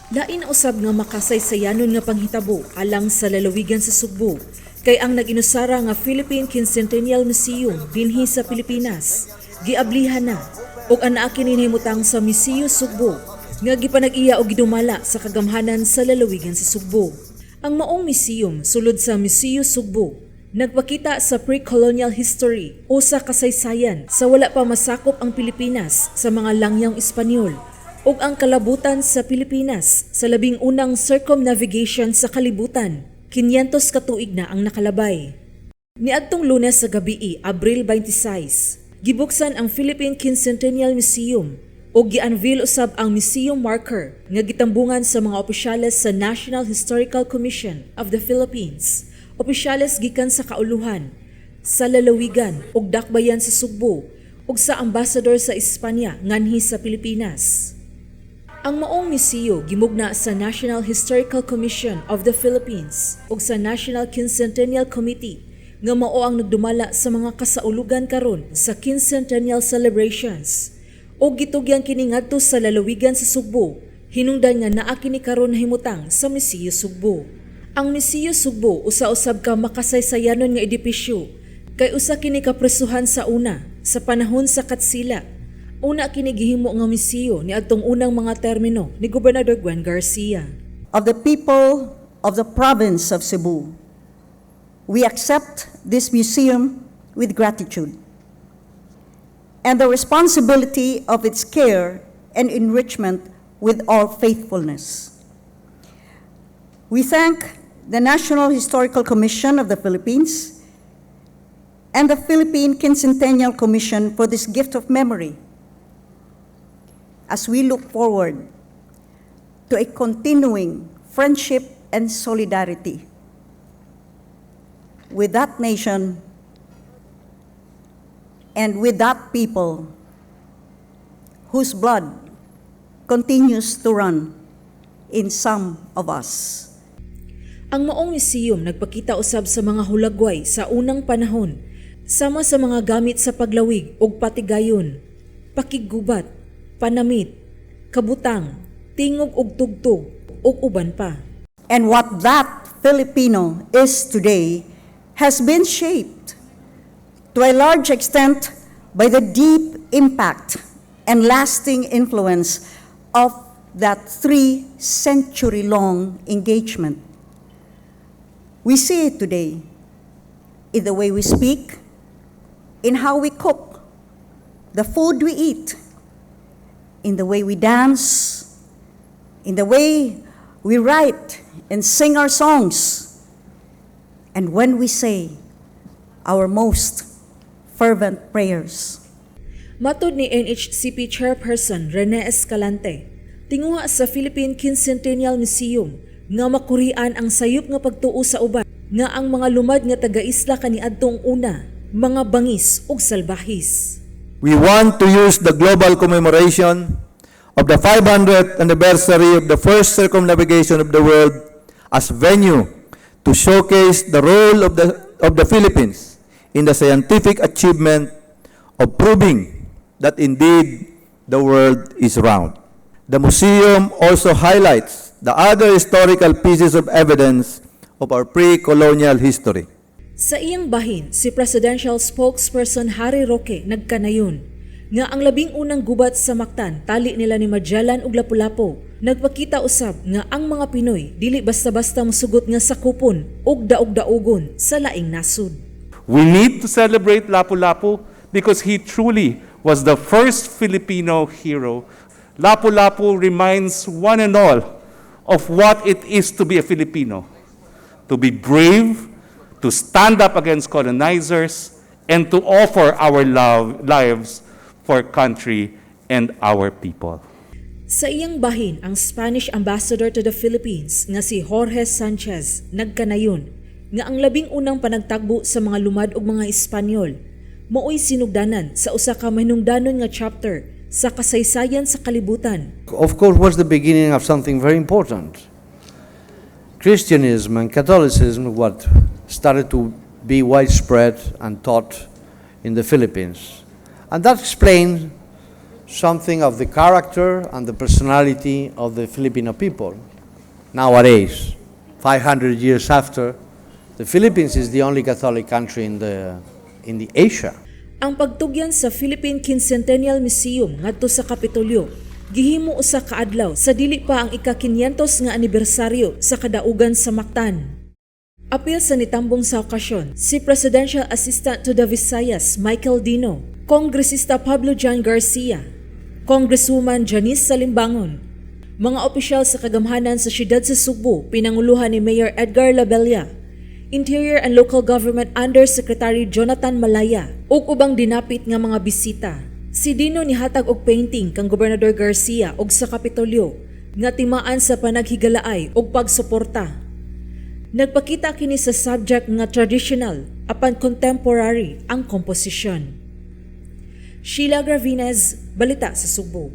Lain usab nga makasaysayanon nga panghitabo alang sa lalawigan sa Sugbo kay ang nag-inusara nga Philippine Quincentennial Museum dinhi sa Pilipinas giablihan na ug anaa kini himutang sa Museo Sugbo nga gipanag-iya og gidumala sa kagamhanan sa lalawigan sa Sugbo. Ang maong museum sulod sa Museo Sugbo nagpakita sa pre-colonial history o sa kasaysayan sa wala pa masakop ang Pilipinas sa mga langyang Espanyol ug ang kalabutan sa Pilipinas sa labing unang circumnavigation sa kalibutan. 500 ka tuig na ang nakalabay. Niadtong Lunes sa gabii, Abril 26, gibuksan ang Philippine Quincentennial Museum ug gi-unveil usab ang museum marker nga gitambungan sa mga opisyales sa National Historical Commission of the Philippines, opisyales gikan sa kauluhan, sa lalawigan ug dakbayan sa Sugbo ug sa ambassador sa Espanya nganhi sa Pilipinas. Ang maong museo gimugna sa National Historical Commission of the Philippines ug sa National Quincentennial Committee nga mao ang nagdumala sa mga kasaulugan karon sa Quincentennial celebrations ug gitugyang kini ngadto sa lalawigan sa Sugbo. Hinungdan nga naa kini karon nahimutang sa Museo Sugbo. Ang Museo Sugbo usa-usab ka makasaysayanon nga edipisyo kay usa kini kapresuhan sa una sa panahon sa Katsila. Una kini gihimo nga museo ni adtong unang mga termino ni Gobernador Gwen Garcia. Of the people of the province of Cebu, we accept this museum with gratitude and the responsibility of its care and enrichment with all faithfulness. We thank the National Historical Commission of the Philippines and the Philippine Quincentennial Commission for this gift of memory as we look forward to a continuing friendship and solidarity with that nation and with that people whose blood continues to run in some of us. Ang maong museum nagpakita usab sa mga hulagway sa unang panahon, sama sa mga gamit sa paglawig ug patigayon, pakiggubat, panamit, kabutang, tingog ug tugtog ug uban pa. And what that Filipino is today has been shaped to a large extent by the deep impact and lasting influence of that 3-century-long engagement. We see it today in the way we speak, in how we cook, the food we eat, in the way we dance, in the way we write and sing our songs, and when we say our most fervent prayers. Matod ni NHCP Chairperson Rene Escalante, tinguha sa Philippine Quincentennial Museum nga makurian ang sayop nga pagtuo sa uban nga ang mga lumad nga taga-isla kaniadtong una, mga bangis ug salbahis. We want to use the global commemoration of the 500th anniversary of the first circumnavigation of the world as venue to showcase the role of the Philippines in the scientific achievement of proving that indeed the world is round. The museum also highlights the other historical pieces of evidence of our pre-colonial history. Sa iyang bahin, si Presidential Spokesperson Harry Roque nagkanayon nga ang labing unang gubat sa Mactan tali nila ni Magellan ug Lapu-Lapu nagpakita usab nga ang mga Pinoy dili basta-basta mosugot nga sakupon ug daog-daogon sa laing nasud. We need to celebrate Lapu-Lapu because he truly was the first Filipino hero. Lapu-Lapu reminds one and all of what it is to be a Filipino, to be brave, to stand up against colonizers, and to offer our lives for country and our people. Sa iyang bahin, ang Spanish Ambassador to the Philippines nga si Jorge Sanchez nagkanayon nga ang labing unang panagtagbo sa mga lumad ug mga Espanyol mao'y sinugdanan sa usa ka mahinungdanon nga chapter sa kasaysayan sa kalibutan. Of course, was the beginning of something very important. Christianism and Catholicism, what started to be widespread and taught in the Philippines. And that explains something of the character and the personality of the Filipino people. Nowadays, 500 years after, the Philippines is the only Catholic country in the Asia. Ang pagtugyan sa Philippine Quincentennial Museum ngadto sa Kapitolyo gihimo usa ka adlaw sa dili pa ang ika-500 nga anibersaryo sa kadaugan sa Mactan. Apil sa nitambong sa okasyon, si Presidential Assistant to the Visayas Michael Dino, Kongresista Pablo John Garcia, Congresswoman Janice Salimbangon, mga opisyal sa kagamhanan sa siyudad sa Subo pinanguluhan ni Mayor Edgar Labella, Interior and Local Government Undersecretary Jonathan Malaya ug ubang dinapit nga mga bisita. Si Dino nihatag og painting kang Gobernador Garcia og sa Kapitolyo nga timaan sa panaghigalaay ug pagsuporta. Nagpakita kini sa subject nga traditional apan contemporary ang komposisyon. Sheila Gravinez, Balita sa Subo.